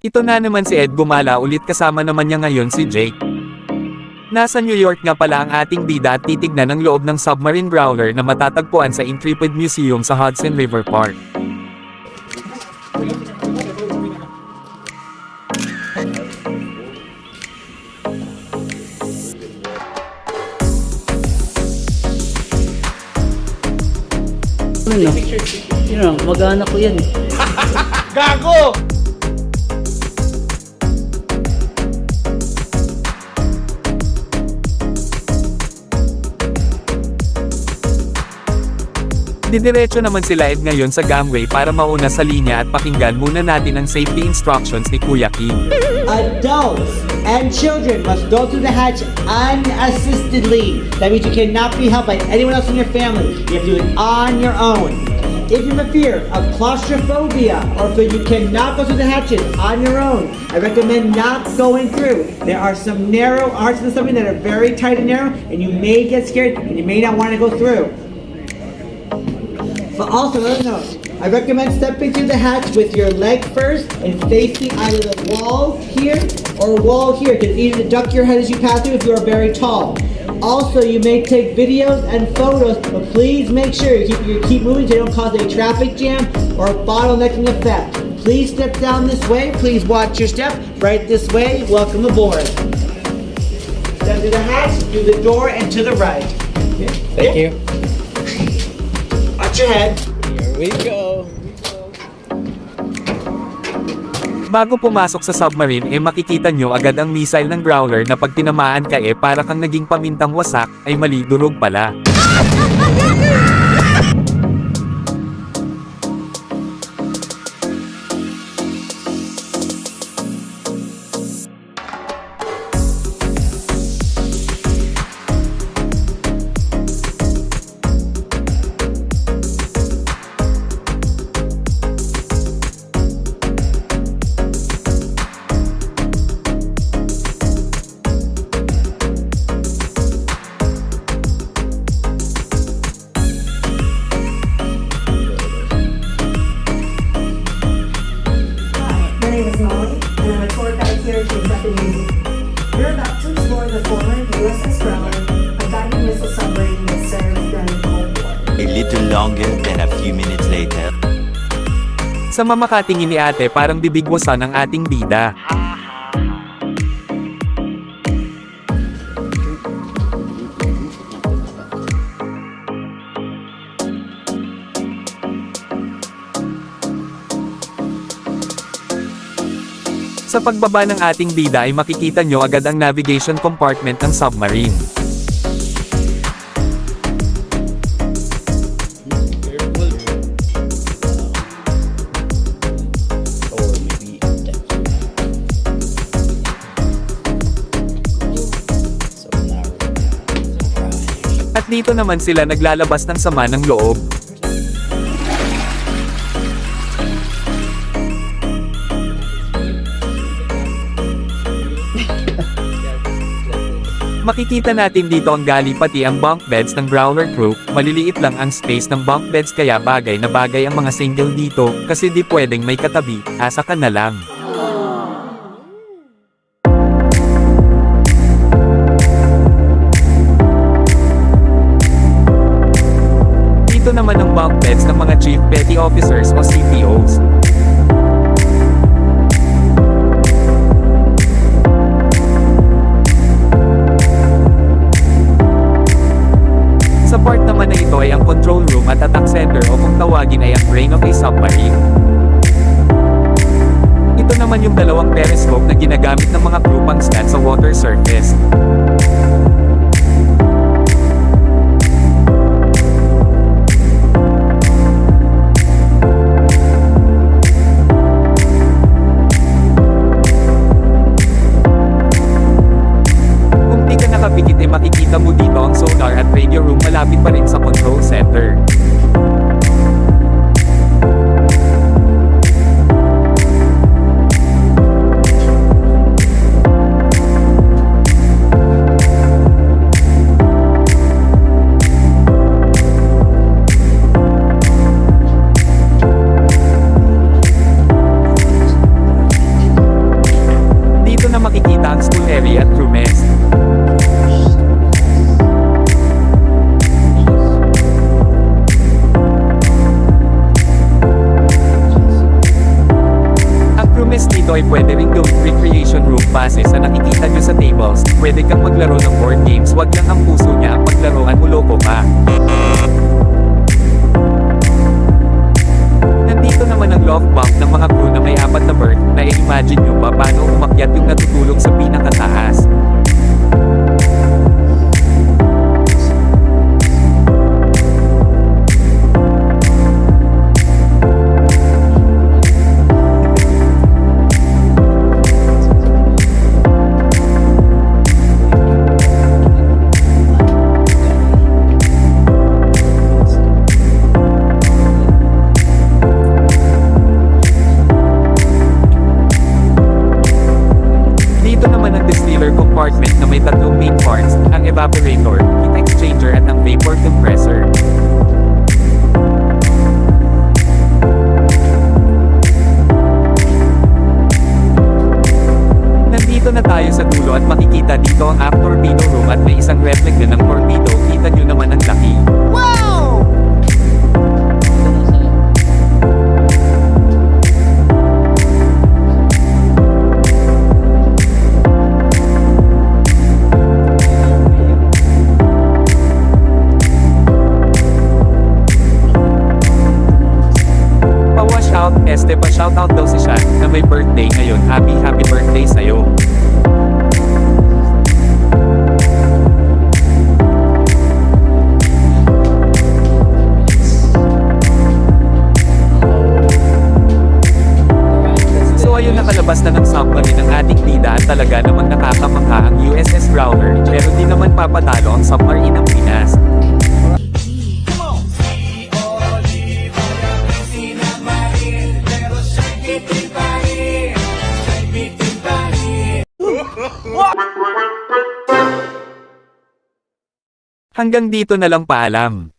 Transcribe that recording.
Ito na naman si Ed gumala ulit kasama naman niya ngayon si Jake. Nasa New York nga pala ang ating bida at titignan ang loob ng submarine growler na matatagpuan sa Intrepid Museum sa Hudson River Park. Ano? Yun lang, mag-anak ko yan eh. Gago! Didiretso naman sila Ed ngayon sa gangway para mauna sa linya at pakinggan muna natin ang safety instructions ni Kuya King. Adults and children must go through the hatch unassistedly. That means you cannot be helped by anyone else in your family. You have to do it on your own. If you have a fear of claustrophobia or if you cannot go through the hatches on your own, I recommend not going through. There are some narrow arches of something that are very tight and narrow, and you may get scared and you may not want to go through. But also, another note, I recommend stepping through the hatch with your leg first and facing either the wall here or wall here. It's easy to duck your head as you pass through if you are very tall. Also, you may take videos and photos, but please make sure you keep moving so you don't cause a traffic jam or a bottlenecking effect. Please step down this way. Please watch your step. Right this way. Welcome aboard. Step through the hatch, through the door, and to the right. Thank you. Watch your head. Here we go. Bago pumasok sa submarine makikita nyo agad ang missile ng growler na pag tinamaan ka para kang naging pamintang wasak, ay mali, durog pala. My name is Molly, and I'm a tour guide here to Intrepid Museum. We're about to explore the former USS Growler, a guided missile submarine that served during the Cold War. A little longer than a few minutes later. Sa mamakatingin ni ate parang bibigwasan ang ating bida. Sa pagbaba ng ating bida ay makikita nyo agad ang navigation compartment ng submarine. At dito naman sila naglalabas ng sama ng loob. Makikita natin dito ang gali pati ang bunk beds ng Growler crew, maliliit lang ang space ng bunk beds kaya bagay na bagay ang mga single dito, kasi di pwedeng may katabi, asa ka na lang. Dito naman ang bunk beds ng mga Chief Petty Officers o CPOs. Sa part naman na ito ay ang control room at attack center o kung tawagin ay ang brain of a submarine. Ito naman yung dalawang periscope na ginagamit ng mga crew pang scan sa water surface. Kung di ka nakapikit makikita mo dito ang sonar at radio room malapit pa rin sa control center. Guys, dito ay pwede rin gawing recreation room base sa nakikita nyo sa tables. Pwede kang maglaro ng board games, wag lang ang puso niya ang paglaruan mo, loko ka. Nandito naman ang love bunk ng mga crew na may 4 na berth. Na-imagine nyo ba paano umakyat yung natutulog sa pinakataas? Dito naman ang distiller compartment na may 3 main parts, ang evaporator, heat exchanger at ang vapor compressor. Nandito na tayo sa dulo at makikita dito ang aft torpedo room at may isang replica ng torpedo. Kita nyo naman ang laki. Pa-wash out, pa-shoutout daw si Sean na may birthday ngayon. Happy birthday sa'yo. So ayun, nakalabas na ng submarine ng ating bida at talaga namang nakakamangha ang USS Growler, pero di naman papatalo ang submarine ng Pinas. Hanggang dito na lang, paalam.